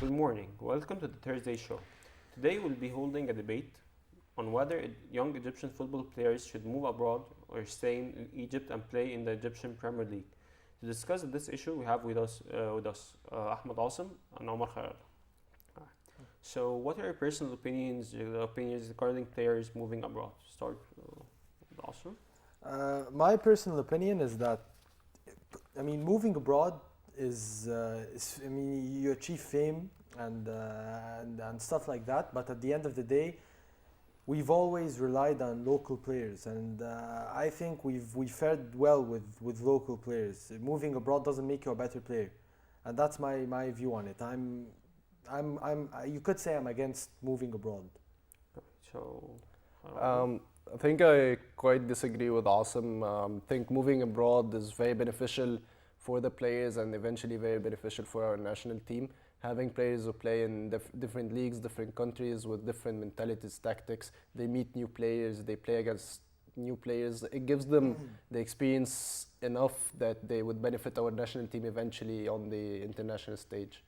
Good morning. Welcome to the Thursday show. Today we'll be holding a debate on whether young Egyptian football players should move abroad or stay in Egypt and play in the Egyptian Premier League. To discuss this issue, we have with us Ahmed Asim and Omar Khair. So, what are your personal opinions regarding players moving abroad? Start with Asim. My personal opinion is that, moving abroad you achieve fame and stuff like that. But at the end of the day, we've always relied on local players, and I think we fared well with local players. Moving abroad doesn't make you a better player, and that's my view on it. You could say I'm against moving abroad. So, I think I quite disagree with Asim. I think moving abroad is very beneficial for the players and eventually very beneficial for our national team. Having players who play in different leagues, different countries with different mentalities, tactics, they meet new players, they play against new players. It gives them the experience enough that they would benefit our national team eventually on the international stage.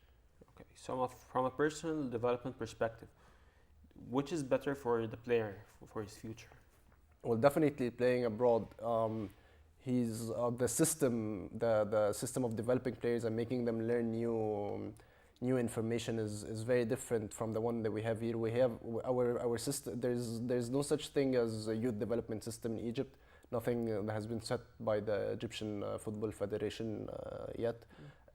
okay. So, from a personal development perspective, which is better for the player for his future? Well, definitely playing abroad. He's the system of developing players and making them learn new information is very different from the one that we have here. We have our system. There's no such thing as a youth development system in Egypt. Nothing has been set by the Egyptian Football Federation yet.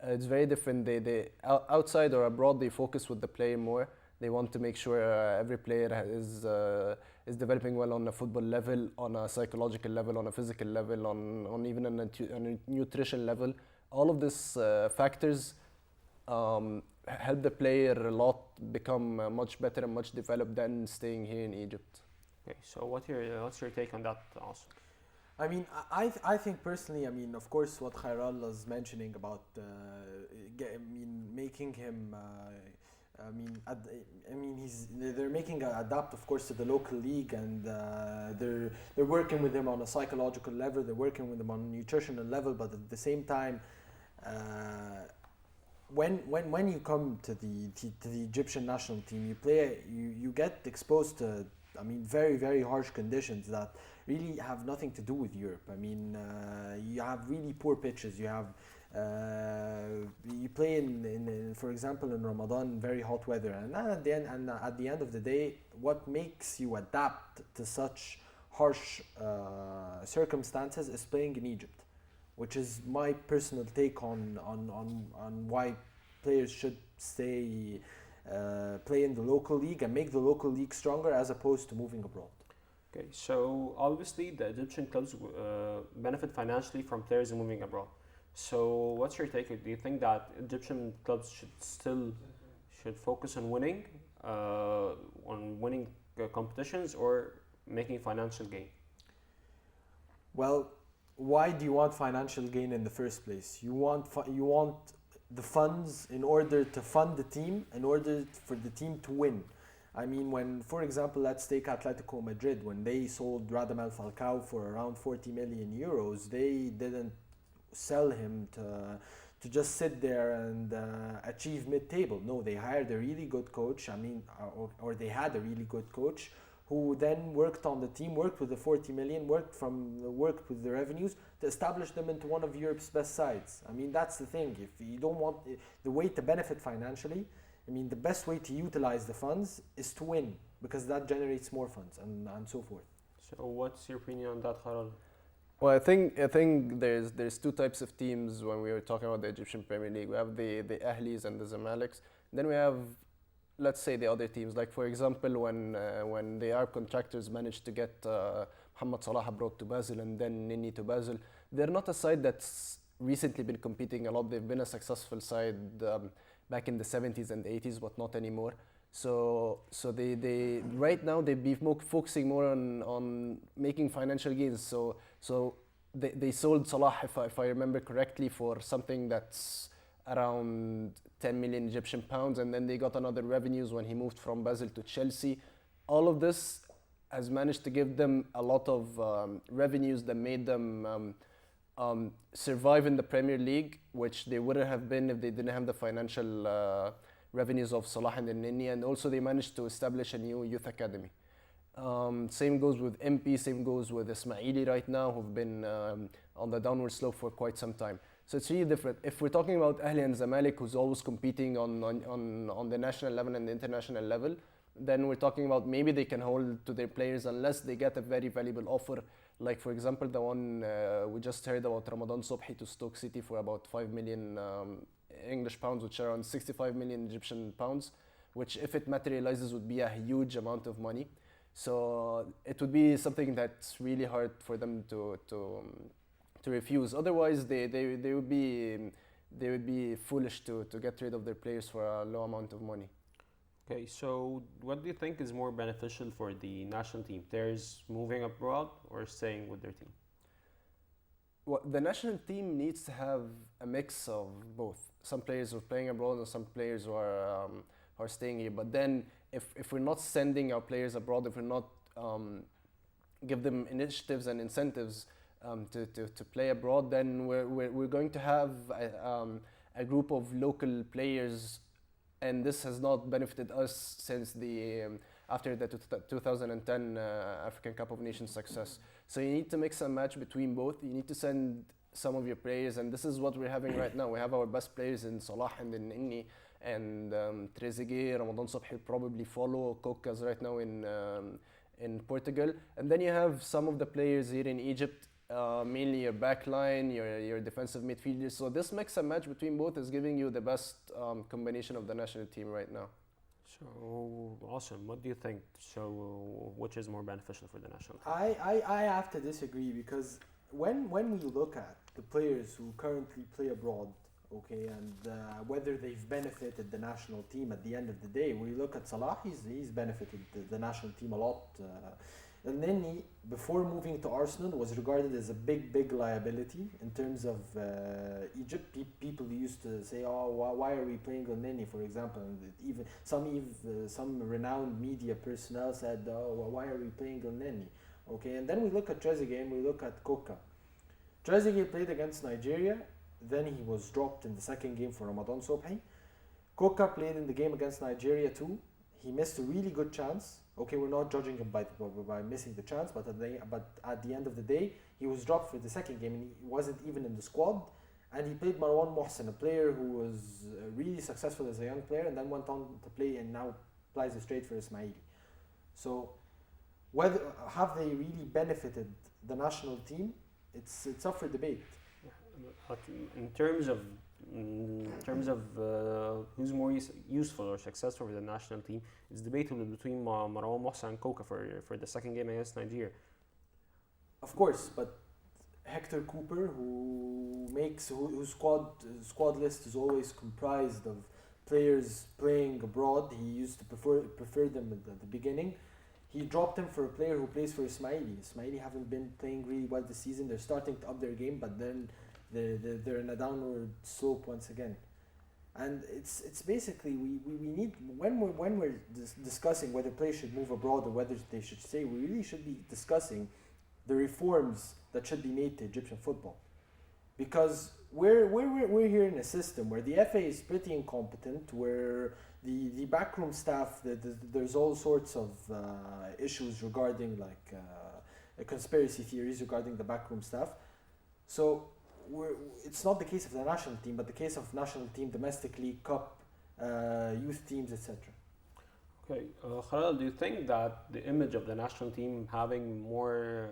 It's very different. They outside or abroad, they focus with the player more. They want to make sure every player is developing well on a football level, on a psychological level, on a physical level, on even on a nutrition level. All of these factors help the player a lot become much better and much developed than staying here in Egypt. Okay. So, what's your take on that also? I think personally, of course, what Khairal was mentioning about, making him. They're making adapt, of course, to the local league, and they're working with him on a psychological level. They're working with him on a nutritional level, but at the same time, when you come to the Egyptian national team, you get exposed to very, very harsh conditions that really have nothing to do with Europe. You have really poor pitches. You play in for example, in Ramadan, very hot weather, and at the end of the day, what makes you adapt to such harsh circumstances is playing in Egypt, which is my personal take on why players should play in the local league and make the local league stronger as opposed to moving abroad. Okay. So, obviously, the Egyptian clubs benefit financially from players moving abroad. So, what's your take? Do you think that Egyptian clubs should focus on winning, competitions, or making financial gain? Well, why do you want financial gain in the first place? You want the funds in order to fund the team, in order for the team to win. When, for example, let's take Atletico Madrid, when they sold Radamel Falcao for around 40 million euros, they didn't sell him to just sit there and achieve mid-table. No, they hired a really good coach. Or they had a really good coach who then worked on the team, worked with the 40 million, worked with the revenues to establish them into one of Europe's best sides. That's the thing. If you don't want the way to benefit financially, the best way to utilize the funds is to win, because that generates more funds and so forth. So, what's your opinion on that, Haral? Well, I think there's two types of teams when we were talking about the Egyptian Premier League. We have the Ahlis and the Zamaleks. Then we have, let's say, the other teams. Like, for example, when the Arab contractors managed to get Mohamed Salah brought to Basel and then Nini to Basel, they're not a side that's recently been competing a lot. They've been a successful side back in the 70s and 80s, but not anymore. So they right now they be focusing more on making financial gains. So they sold Salah, if I remember correctly, for something that's around 10 million Egyptian pounds, and then they got another revenues when he moved from Basel to Chelsea. All of this has managed to give them a lot of revenues that made them survive in the Premier League, which they wouldn't have been if they didn't have the financial revenues of Salah and Al-Nini, and also they managed to establish a new youth academy. Same goes with MP, same goes with Ismaili right now, who've been on the downward slope for quite some time. So it's really different. If we're talking about Ahli and Zamalek, who's always competing on the national level and the international level, then we're talking about maybe they can hold to their players unless they get a very valuable offer. Like for example, the one we just heard about Ramadan Sobhi to Stoke City for about 5 million English pounds, which are around 65 million Egyptian pounds, which if it materializes would be a huge amount of money. So it would be something that's really hard for them to refuse. Otherwise, they would be foolish to get rid of their players for a low amount of money. Okay, so what do you think is more beneficial for the national team? Players moving abroad or staying with their team? Well, the national team needs to have a mix of both. Some players are playing abroad and some players are staying here. But then, if we're not sending our players abroad, if we're not give them initiatives and incentives to play abroad, then we're going to have a group of local players, and this has not benefited us since after the 2010 African Cup of Nations success. So you need to mix and match between both. You need to send some of your players, and this is what we're having right now. We have our best players in Salah and in Inni, and Trezeguet, Ramadan Sobhi probably follow. Kokas right now in Portugal, and then you have some of the players here in Egypt, mainly your backline, your defensive midfielders. So this mix and match between both is giving you the best combination of the national team right now. So awesome. What do you think? So which is more beneficial for the national team? I have to disagree, because when we look at the players who currently play abroad, okay, and whether they've benefited the national team at the end of the day, when you look at Salah, he's benefited the national team a lot. And then before moving to Arsenal, was regarded as a big liability in terms of Egypt. People used to say, "Oh, why are we playing El-Neni?" For example, and even some renowned media personnel said, "Oh, why are we playing El-Neni?" Okay, and then we look at Trezeguet and we look at Koka. Trezeguet played against Nigeria, then he was dropped in the second game for Ramadan Sobhi. Koka played in the game against Nigeria too. He missed a really good chance. Okay, we're not judging him by missing the chance, but at the end of the day, he was dropped for the second game and he wasn't even in the squad. And he played Marwan Mohsen, a player who was really successful as a young player, and then went on to play and now plays straight for Ismaili. So, whether have they really benefited the national team? It's up for debate. But in terms of who's more useful or successful for the national team, it's debatable between Marwan Mohsen and Koka for the second game against Nigeria. Of course, but Hector Cooper, whose squad list is always comprised of players playing abroad, he used to prefer them at the beginning. He dropped him for a player who plays for Ismaili. Ismaili haven't been playing really well this season. They're starting to up their game, but then they're in a downward slope once again. And it's basically we need, when we're discussing whether players should move abroad or whether they should stay, we really should be discussing the reforms that should be made to Egyptian football, because we're here in a system where the FA is pretty incompetent, where the backroom staff, there's all sorts of issues regarding conspiracy theories regarding the backroom staff. So it's not the case of the national team, but the case of national team, domestic league, cup, youth teams, etc. Okay, Khalil, do you think that the image of the national team having more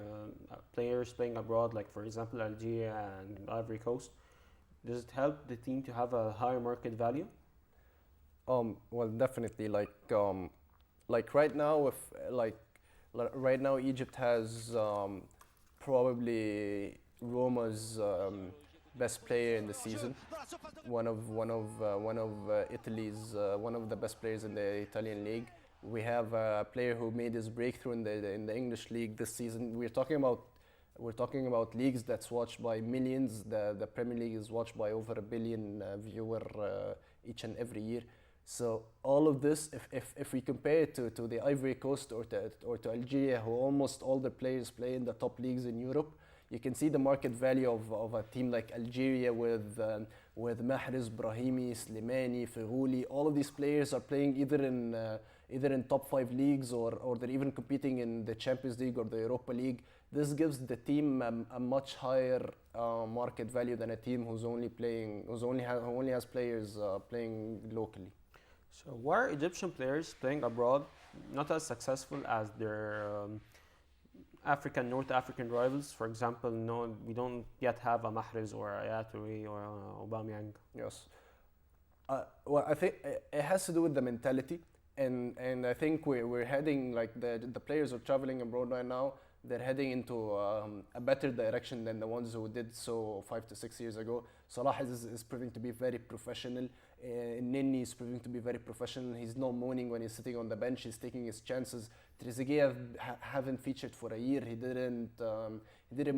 players playing abroad, like for example Algeria and Ivory Coast, does it help the team to have a higher market value? Well, definitely. Like right now, right now Egypt has probably Roma's best player in the season, one of Italy's one of the best players in the Italian league. We have a player who made his breakthrough in the English league this season. We're talking about leagues that's watched by millions. The Premier League is watched by over 1 billion viewer each and every year. So all of this, if we compare it to the Ivory Coast or to Algeria, who almost all the players play in the top leagues in Europe, you can see the market value of a team like Algeria with with Mahrez, Brahimi, Slimani, Feghouli. All of these players are playing either in top 5 leagues or they're even competing in the Champions League or the Europa League. This gives the team a much higher market value than a team who only has players playing locally. So why are Egyptian players playing abroad not as successful as their North African rivals? For example, no, we don't yet have a Mahrez or a Yatoure or a Aubameyang. Yes. Well, I think it has to do with the mentality, and I think we're heading, like the players are traveling abroad right now. They're heading into a better direction than the ones who did so 5 to 6 years ago. Salah is proving to be very professional. Nini is proving to be very professional. He's not moaning when he's sitting on the bench. He's taking his chances. Trezeguet haven't featured for a year. He didn't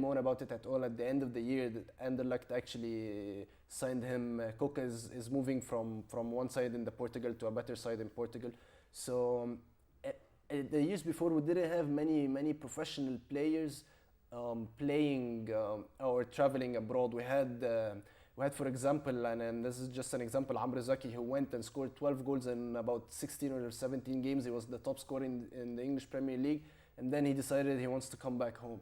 moan about it at all. At the end of the year, Anderlecht actually signed him. Coca is moving from one side in the Portugal to a better side in Portugal. So the years before, we didn't have many professional players playing or traveling abroad. We had, for example, and this is just an example, Amr Zaki, who went and scored 12 goals in about 16 or 17 games. He was the top scorer in the English Premier League, and then he decided he wants to come back home.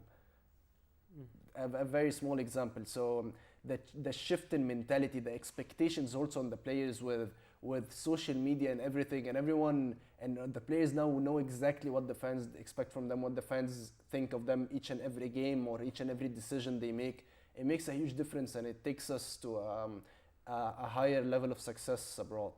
A very small example. So the shift in mentality, the expectations also on the players with social media and everything, and everyone, and the players now know exactly what the fans expect from them, what the fans think of them each and every game or each and every decision they make. It makes a huge difference, and it takes us to a higher level of success abroad.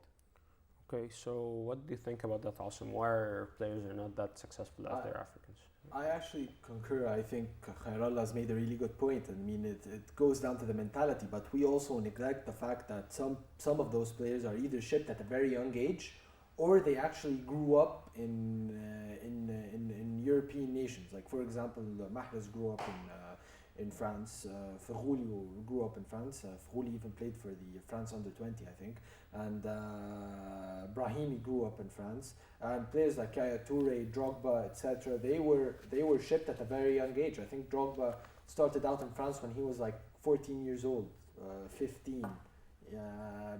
Okay, so what do you think about that, Asim? Why are players are not that successful as their Africans? I actually concur. I think Khairallah has made a really good point. I mean, it goes down to the mentality, but we also neglect the fact that some of those players are either shipped at a very young age, or they actually grew up in European nations. Like, for example, Mahrez grew up in France. Feghouli grew up in France. Feghouli even played for the France under-20, I think. And Brahimi grew up in France. And players like Yaya Toure, Drogba, etc., they were shipped at a very young age. I think Drogba started out in France when he was like 14 years old, 15.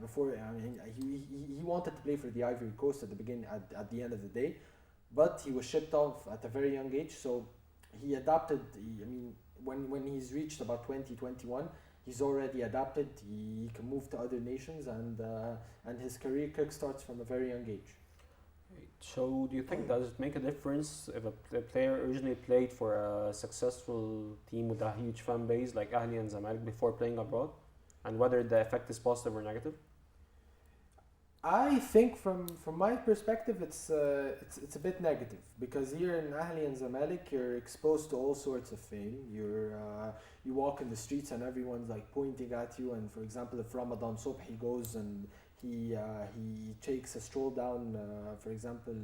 Before, I mean, he wanted to play for the Ivory Coast at the beginning, at the end of the day, but he was shipped off at a very young age. So he adapted. When he's reached about 20, 21, he's already adapted. He can move to other nations, and his career kickstarts from a very young age. So do you think, does it make a difference if a player originally played for a successful team with a huge fan base like Ahli and Zamalek before playing abroad, and whether the effect is positive or negative? I think from my perspective, it's a bit negative, because here in Ahli and Zamalek, you're exposed to all sorts of fame. You walk in the streets and everyone's like pointing at you. And for example, if Ramadan Sobhi goes and he takes a stroll down, for example,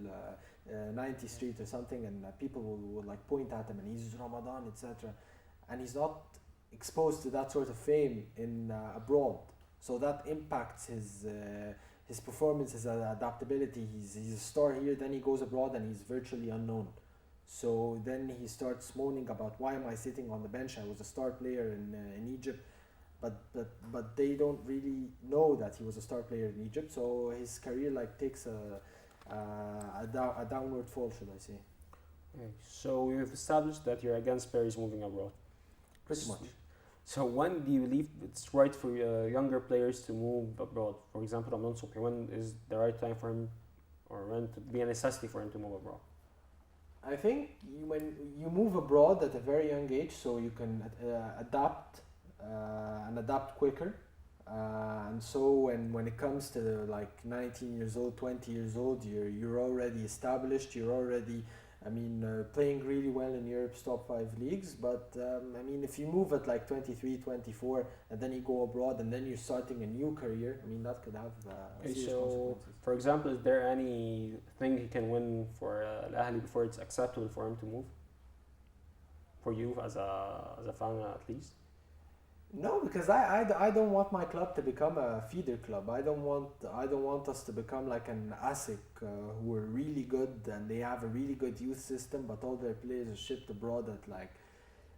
90th Street or something, and people will like point at him, and he's Ramadan, etc. And he's not exposed to that sort of fame in abroad, so that impacts his performance, his adaptability. He's a star here, then he goes abroad and he's virtually unknown. So then he starts moaning about, why am I sitting on the bench? I was a star player in Egypt, but they don't really know that he was a star player in Egypt. So his career like takes a downward fall, should I say? Okay. So you've established that you're against players moving abroad. Pretty much. So when do you believe it's right for younger players to move abroad? For example, Ramadan Sobhi, when is the right time for him, or when to be a necessity for him to move abroad? I think when you move abroad at a very young age, so you can adapt and adapt quicker. And so when it comes to like 19 years old, 20 years old, you're already established. You're already, playing really well in Europe's top 5 leagues. But if you move at like 23, 24, and then you go abroad, and then you're starting a new career, that could have serious consequences. For example, is there anything he can win for Al Ahly before it's acceptable for him to move? For you as a fan, at least. No, because I don't want my club to become a feeder club. I don't want us to become like an ASIC who are really good and they have a really good youth system, but all their players are shipped abroad at like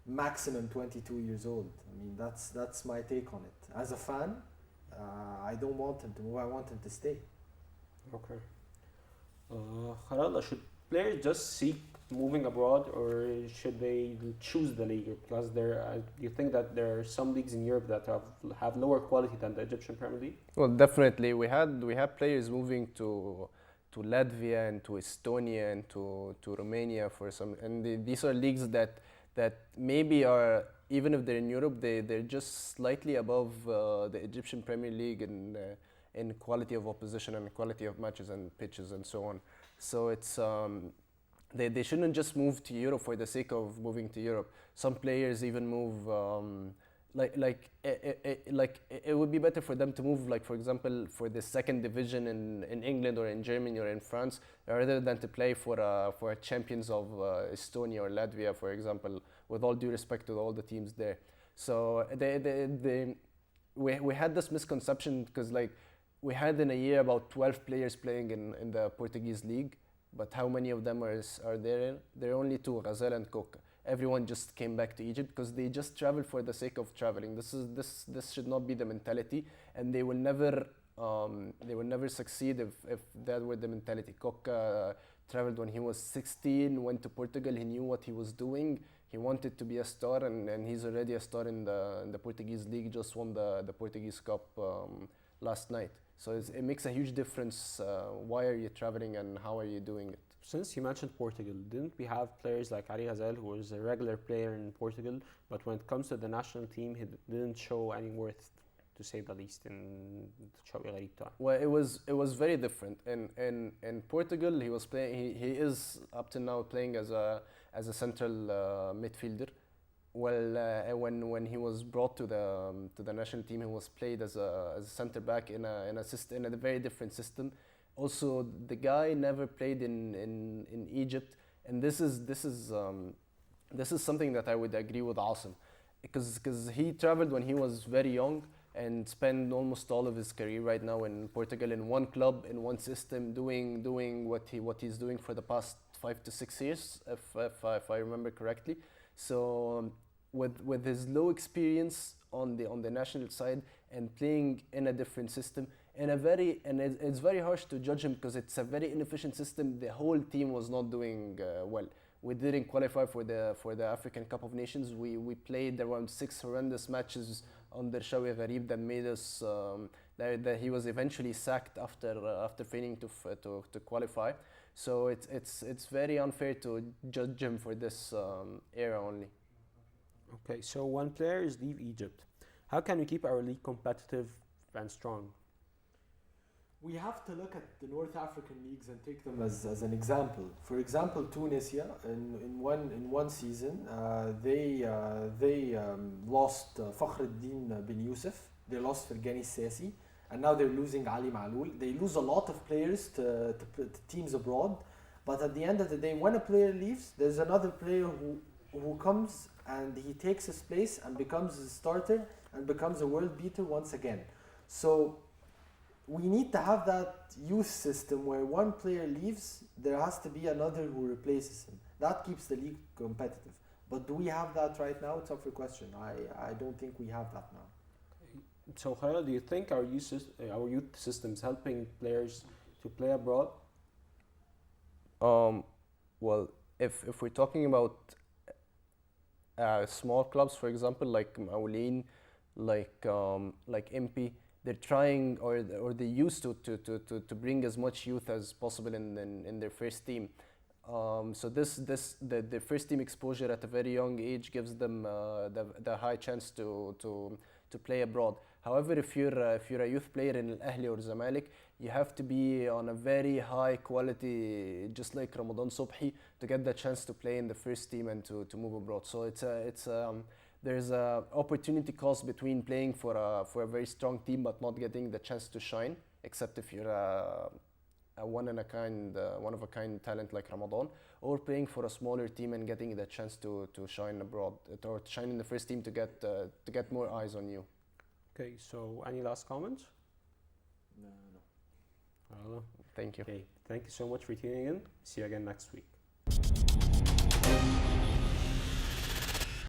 maximum 22 years old. That's my take on it. As a fan, I don't want him to move. I want him to stay. Okay. Khalala, should players just seek moving abroad, or should they choose the league? Because you think that there are some leagues in Europe that have lower quality than the Egyptian Premier League? Well, definitely, we have players moving to Latvia and to Estonia and to Romania for some, and these are leagues that maybe are, even if they're in Europe, they're just slightly above the Egyptian Premier League in quality of opposition and quality of matches and pitches and so on. So it's they shouldn't just move to Europe for the sake of moving to Europe. Some players even move it would be better for them to move, like for example, for the second division in England or in Germany or in France, rather than to play for champions of Estonia or Latvia, for example. With all due respect to all the teams there, so we had this misconception because like we had in a year about 12 players playing in the Portuguese league, but how many of them are there? There are only two, Ghazal and Coca. Everyone just came back to Egypt because they just travel for the sake of traveling. This should not be the mentality, and they will never succeed if that were the mentality. Coca traveled when he was 16, went to Portugal. He knew what he was doing. He wanted to be a star, and he's already a star in the Portuguese league. Just won the Portuguese Cup last night. So it makes a huge difference. Why are you traveling and how are you doing it? Since you mentioned Portugal, didn't we have players like Ali Ghazal, who was a regular player in Portugal, but when it comes to the national team, he didn't show any worth, to say the least, in Shawi Gharib time? Well, it was very different. In Portugal, he was playing. He is up to now playing as a central midfielder. Well, when he was brought to the national team, he was played as a centre back in a very different system. Also, the guy never played in Egypt, and this is something that I would agree with Asim, because he traveled when he was very young and spent almost all of his career right now in Portugal in one club, in one system, doing what he's doing for the past 5 to 6 years, if I remember correctly. So with his low experience on the national side and playing in a different system, it's very harsh to judge him because it's a very inefficient system. The whole team was not doing well. We didn't qualify for the African Cup of Nations. We played around 6 horrendous matches under Shawi Gharib that made us that he was eventually sacked after failing to qualify. So it's very unfair to judge him for this era only. Okay, so when players leave Egypt, how can we keep our league competitive and strong? We have to look at the North African leagues and take them as an example. For example, Tunisia in one season they lost Fakhruddin bin Youssef. They lost Fergani Sassi, and now they're losing Ali Maloul. They lose a lot of players to teams abroad, but at the end of the day, when a player leaves, there's another player who comes and he takes his place and becomes a starter and becomes a world beater once again. So we need to have that youth system where one player leaves, there has to be another who replaces him. That keeps the league competitive. But do we have that right now? It's up for question. I don't think we have that now. So, Khaira, do you think our youth system is helping players to play abroad? Well, if we're talking about small clubs, for example, like Maulin, like MP, they're trying or they used to bring as much youth as possible in their first team. So the first team exposure at a very young age gives them the high chance to play abroad. However, if you're a youth player in Al Ahly or Zamalek, you have to be on a very high quality, just like Ramadan Sobhi, to get the chance to play in the first team and to move abroad. So there's a opportunity cost between playing for a very strong team but not getting the chance to shine, except if you're a one of a kind talent like Ramadan, or playing for a smaller team and getting the chance to shine abroad or to shine in the first team to get more eyes on you. Okay, so any last comments? No. Thank you. Okay, thank you so much for tuning in. See you again next week.